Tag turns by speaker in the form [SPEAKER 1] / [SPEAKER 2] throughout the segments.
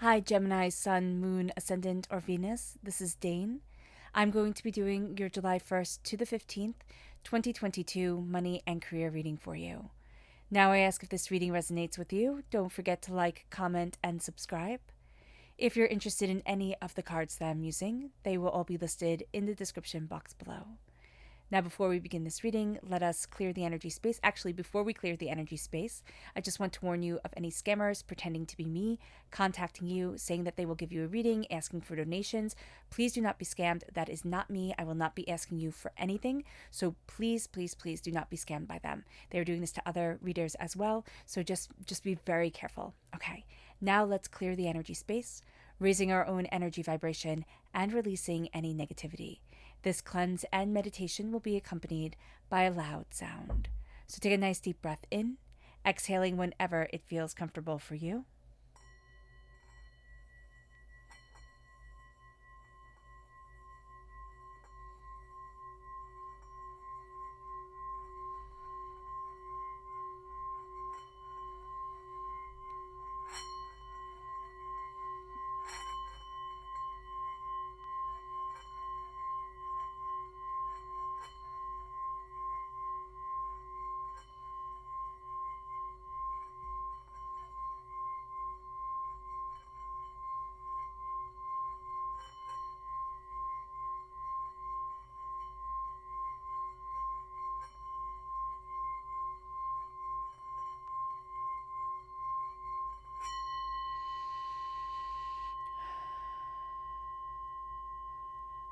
[SPEAKER 1] Hi, Gemini, Sun, Moon, Ascendant, or Venus. This is Dane. I'm going to be doing your July 1st to the 15th, 2022 money and career reading for you. Now, I ask if this reading resonates with you. Don't forget to like, comment, and subscribe. If you're interested in any of the cards that I'm using, they will all be listed in the description box below. Now, before we begin this reading, let us clear the energy space. Actually, before we clear the energy space, I just want to warn you of any scammers pretending to be me, contacting you, saying that they will give you a reading, asking for donations. Please do not be scammed. That is not me. I will not be asking you for anything. So please, please, please do not be scammed by them. They are doing this to other readers as well. So just be very careful. Okay, now let's clear the energy space, raising our own energy vibration and releasing any negativity. This cleanse and meditation will be accompanied by a loud sound. So take a nice deep breath in, exhaling whenever it feels comfortable for you.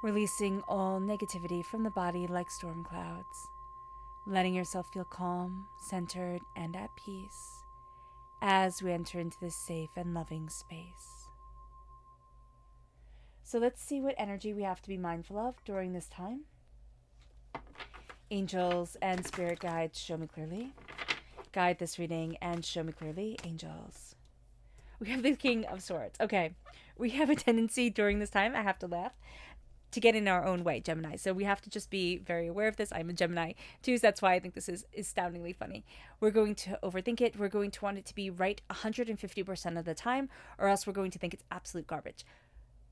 [SPEAKER 1] Releasing all negativity from the body like storm clouds, letting yourself feel calm, centered, and at peace as we enter into this safe and loving space. So let's see what energy we have to be mindful of during this time. Angels and spirit guides, show me clearly. Guide this reading and show me clearly, angels. We have the King of Swords. Okay, we have a tendency during this time, I have to laugh, to get in our own way, Gemini. So we have to just be very aware of this. I'm a Gemini too, so that's why I think this is astoundingly funny. We're going to overthink it. We're going to want it to be right 150% of the time, or else we're going to think it's absolute garbage.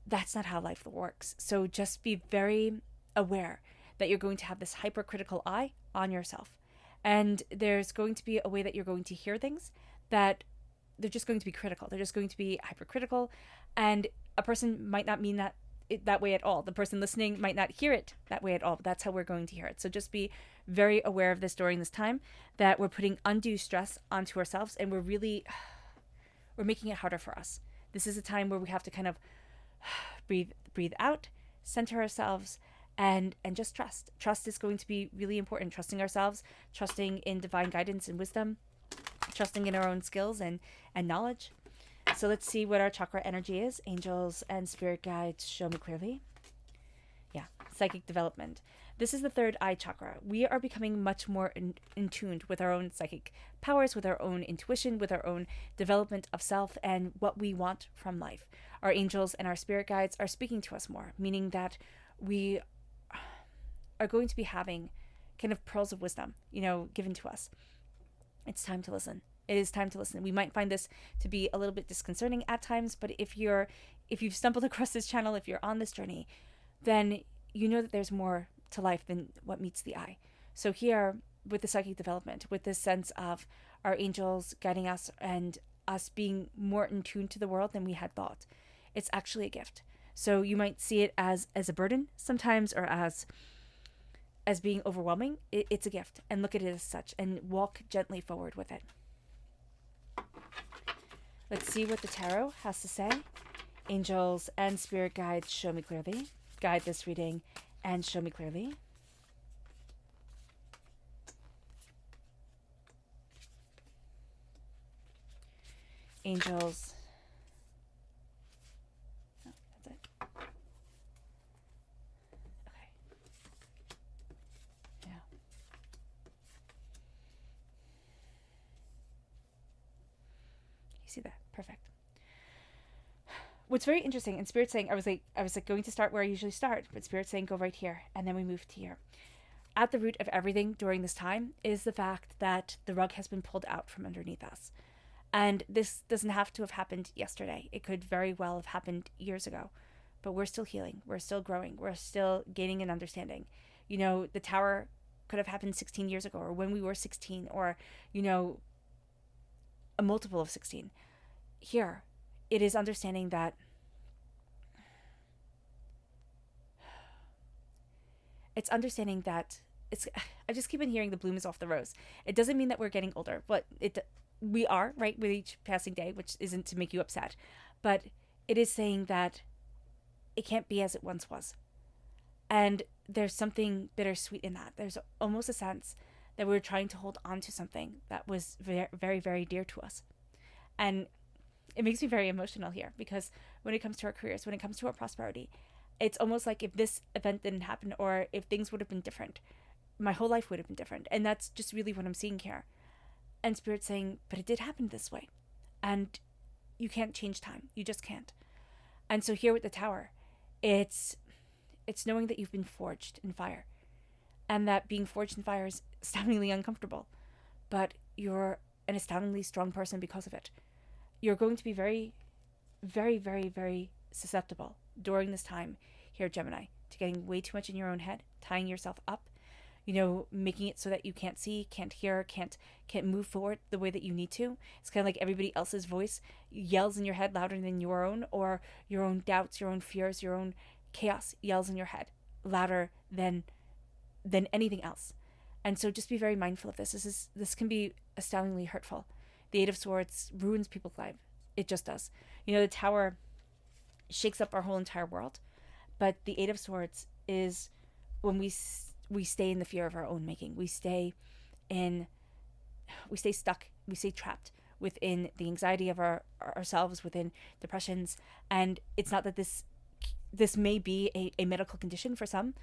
[SPEAKER 1] That's not how life works. So just be very aware that you're going to have this hypercritical eye on yourself. And there's going to be a way that you're going to hear things that they're just going to be critical. They're just going to be hypercritical. And a person might not mean that way at all. The person listening might not hear it that way at all, but that's how we're going to hear it. So just be very aware of this during this time, that we're putting undue stress onto ourselves and we're making it harder for us. This is a time where we have to kind of breathe out, center ourselves, and just trust. Trust is going to be really important. Trusting ourselves, trusting in divine guidance and wisdom, trusting in our own skills and knowledge. So let's see what our chakra energy is. Angels and spirit guides, show me clearly. Yeah, psychic development. This is the third eye chakra. We are becoming much more in tuned with our own psychic powers, with our own intuition, with our own development of self and what we want from life. Our angels and our spirit guides are speaking to us more, meaning that we are going to be having kind of pearls of wisdom, given to us. It's time to listen. It is time to listen. We might find this to be a little bit disconcerting at times, but if you've stumbled across this channel, if you're on this journey, then you know that there's more to life than what meets the eye. So here, with the psychic development, with this sense of our angels guiding us and us being more in tune to the world than we had thought, it's actually a gift. So you might see it as a burden sometimes, or as being overwhelming. It's a gift, and look at it as such, and walk gently forward with it. Let's see what the tarot has to say. Angels and spirit guides, show me clearly. Guide this reading and show me clearly. Angels. Oh, that's it. Okay. Yeah. You see that? Perfect. What's very interesting, and Spirit's saying, I was like going to start where I usually start, but Spirit's saying go right here, and then we move to here. At the root of everything during this time is the fact that the rug has been pulled out from underneath us. And this doesn't have to have happened yesterday. It could very well have happened years ago. But we're still healing. We're still growing. We're still gaining an understanding. You know, the tower could have happened 16 years ago, or when we were 16, or, you know, a multiple of 16. Here, it is understanding that it's understanding that it's, I just keep on hearing the bloom is off the rose. It doesn't mean that we're getting older, but we are, right, with each passing day, which isn't to make you upset. But it is saying that it can't be as it once was. And there's something bittersweet in that. There's almost a sense that we're trying to hold on to something that was very, very, very dear to us. And it makes me very emotional here, because when it comes to our careers, when it comes to our prosperity, it's almost like if this event didn't happen, or if things would have been different, my whole life would have been different. And that's just really what I'm seeing here. And Spirit's saying, but it did happen this way. And you can't change time. You just can't. And so here with the tower, it's knowing that you've been forged in fire. And that being forged in fire is astoundingly uncomfortable. But you're an astoundingly strong person because of it. You're going to be very, very, very, very susceptible during this time here, Gemini, to getting way too much in your own head, tying yourself up, you know, making it so that you can't see, can't hear, can't move forward the way that you need to. It's kind of like everybody else's voice yells in your head louder than your own, or your own doubts, your own fears, your own chaos yells in your head louder than anything else. And so just be very mindful of this. This can be astoundingly hurtful. The Eight of Swords ruins people's lives. It just does. You know, the Tower shakes up our whole entire world, but the Eight of Swords is when we stay in the fear of our own making. We stay stuck. We stay trapped within the anxiety of ourselves, within depressions. And it's not that this may be a medical condition for some,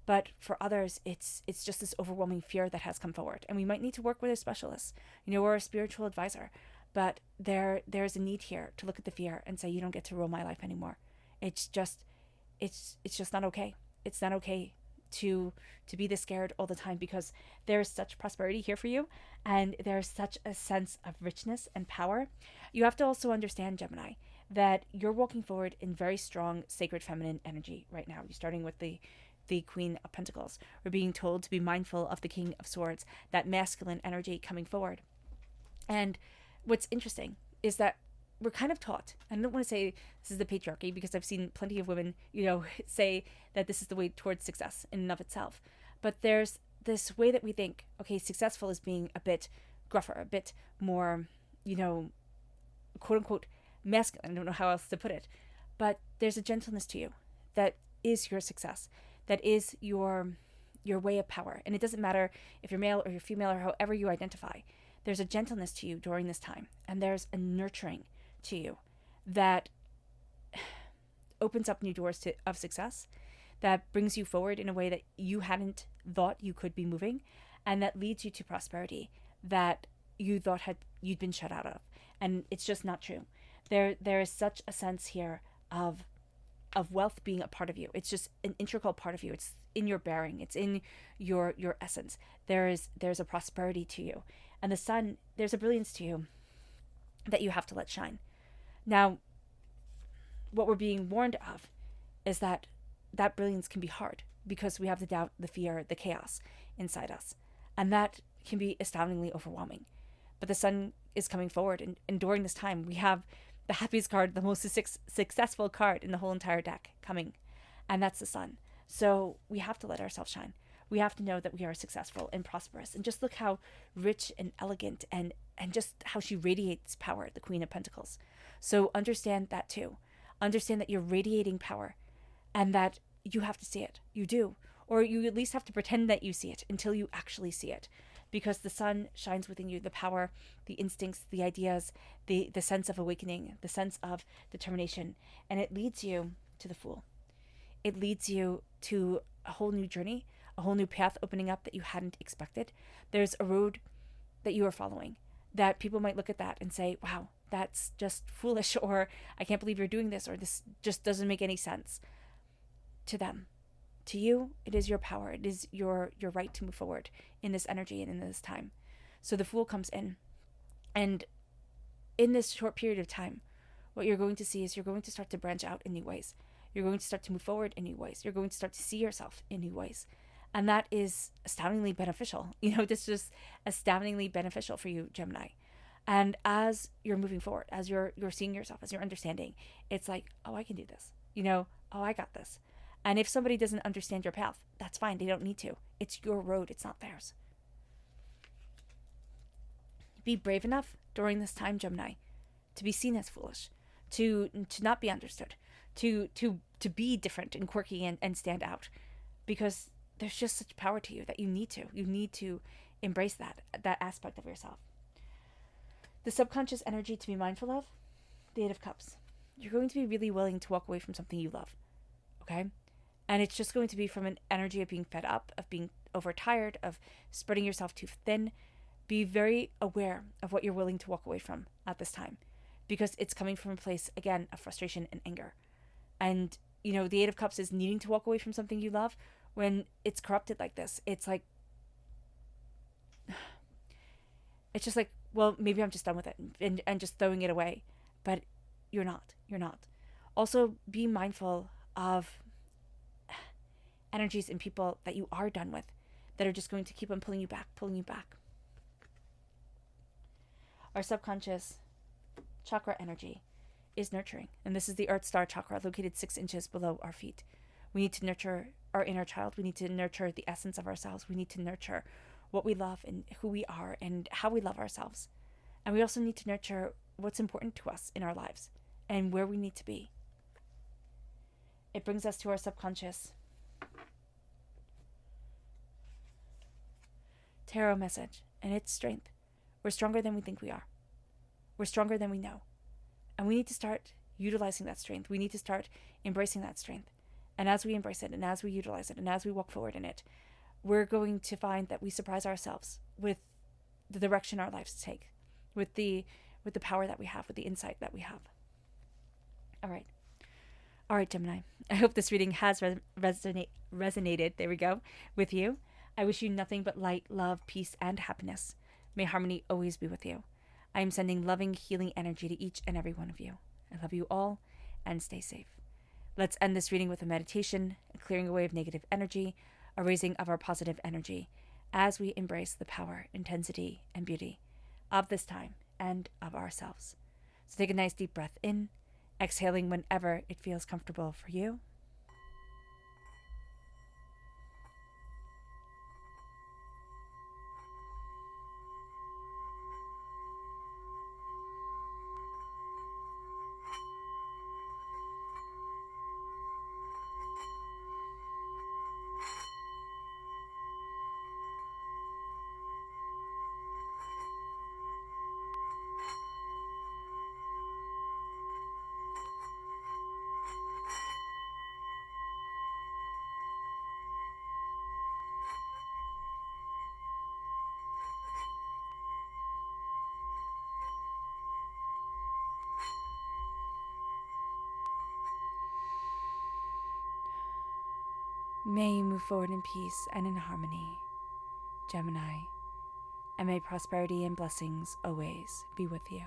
[SPEAKER 1] but for others, it's just this overwhelming fear that has come forward. And we might need to work with a specialist, you know, or a spiritual advisor. But there's a need here to look at the fear and say, you don't get to rule my life anymore. It's just not okay. It's not okay to be this scared all the time, because there's such prosperity here for you, and there's such a sense of richness and power. You have to also understand, Gemini, that you're walking forward in very strong sacred feminine energy right now. You're starting with the Queen of Pentacles. We're being told to be mindful of the King of Swords, that masculine energy coming forward. And what's interesting is that we're kind of taught, and I don't want to say this is the patriarchy, because I've seen plenty of women, you know, say that this is the way towards success in and of itself. But there's this way that we think, okay, successful is being a bit gruffer, a bit more, you know, quote unquote masculine. I don't know how else to put it. But there's a gentleness to you that is your success, that is your way of power. And it doesn't matter if you're male or you're female or however you identify. There's a gentleness to you during this time, and there's a nurturing to you that opens up new doors of success, that brings you forward in a way that you hadn't thought you could be moving, and that leads you to prosperity that you thought you'd been shut out of. And it's just not true. There is such a sense here of wealth being a part of you. It's just an integral part of you. It's in your bearing. It's in your essence. There's a prosperity to you. And the sun, there's a brilliance to you that you have to let shine. Now, what we're being warned of is that brilliance can be hard, because we have the doubt, the fear, the chaos inside us. And that can be astoundingly overwhelming. But the sun is coming forward, and during this time, we have the happiest card, the most successful card in the whole entire deck coming, and that's the sun. So we have to let ourselves shine. We have to know that we are successful and prosperous. And just look how rich and elegant and just how she radiates power, the Queen of Pentacles. So understand that too. Understand that you're radiating power, and that you have to see it. You do. Or you at least have to pretend that you see it until you actually see it. Because the sun shines within you, the power, the instincts, the ideas, the sense of awakening, the sense of determination. And it leads you to the Fool. It leads you to a whole new journey, a whole new path opening up that you hadn't expected. There's a road that you are following that people might look at that and say, wow, that's just foolish, or I can't believe you're doing this, or this just doesn't make any sense. To them. To you, it is your power. It is your right to move forward in this energy and in this time. So the Fool comes in, and in this short period of time, what you're going to see is you're going to start to branch out in new ways. You're going to start to move forward in new ways. You're going to start to see yourself in new ways. And that is astoundingly beneficial. This is just astoundingly beneficial for you, Gemini. And as you're moving forward, as you're seeing yourself, as you're understanding, it's like, oh, I can do this. Oh, I got this. And if somebody doesn't understand your path, that's fine. They don't need to. It's your road. It's not theirs. Be brave enough during this time, Gemini, to be seen as foolish, to not be understood, to be different and quirky and stand out, because there's just such power to you that you need to embrace that aspect of yourself. The subconscious energy to be mindful of, the Eight of Cups. You're going to be really willing to walk away from something you love, okay? And it's just going to be from an energy of being fed up, of being overtired, of spreading yourself too thin. Be very aware of what you're willing to walk away from at this time, because it's coming from a place, again, of frustration and anger. And, the Eight of Cups is needing to walk away from something you love. When it's corrupted like this, it's like, it's just like, well, maybe I'm just done with it and just throwing it away. But you're not. Also, be mindful of energies and people that you are done with, that are just going to keep on pulling you back. Our subconscious chakra energy is nurturing. And this is the Earth Star chakra, located 6 inches below our feet. We need to nurture our inner child. We need to nurture the essence of ourselves. We need to nurture what we love and who we are and how we love ourselves. And we also need to nurture what's important to us in our lives and where we need to be. It brings us to our subconscious tarot message, and it's strength. We're stronger than we think we are. We're stronger than we know. And we need to start utilizing that strength. We need to start embracing that strength. And as we embrace it, and as we utilize it, and as we walk forward in it, we're going to find that we surprise ourselves with the direction our lives take, with the power that we have, with the insight that we have. All right, Gemini. I hope this reading has resonated, there we go, with you. I wish you nothing but light, love, peace, and happiness. May harmony always be with you. I am sending loving, healing energy to each and every one of you. I love you all, and stay safe. Let's end this reading with a meditation, a clearing away of negative energy, a raising of our positive energy, as we embrace the power, intensity, and beauty of this time and of ourselves. So take a nice deep breath in, exhaling whenever it feels comfortable for you. May you move forward in peace and in harmony, Gemini, and may prosperity and blessings always be with you.